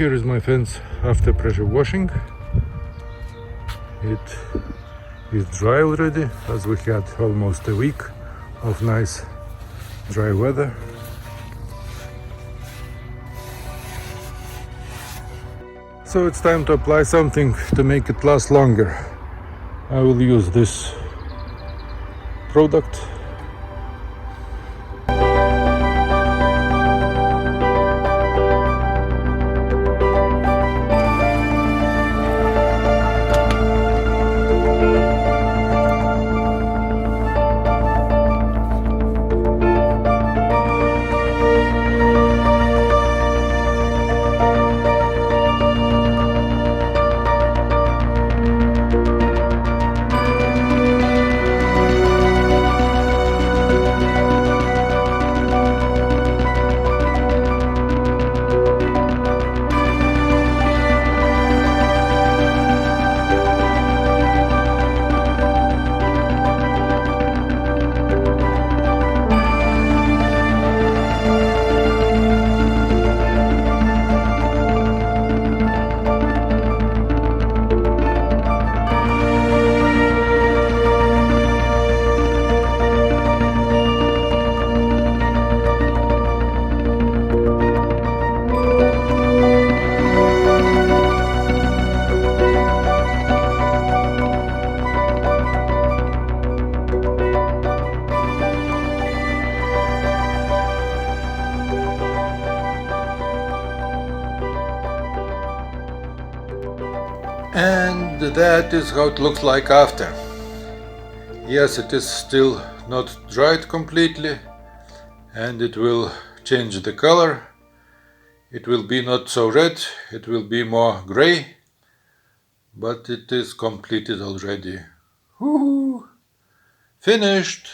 here is my fence after pressure washing. It is dry already, as we had almost a week of nice dry weather. So it's time to apply something to make it last longer. I will use this product. And that is how it looks like after. Yes, it is still not dried completely, and it will change the color. It will be not so red, it will be more gray, but it is completed already. Woohoo! Finished!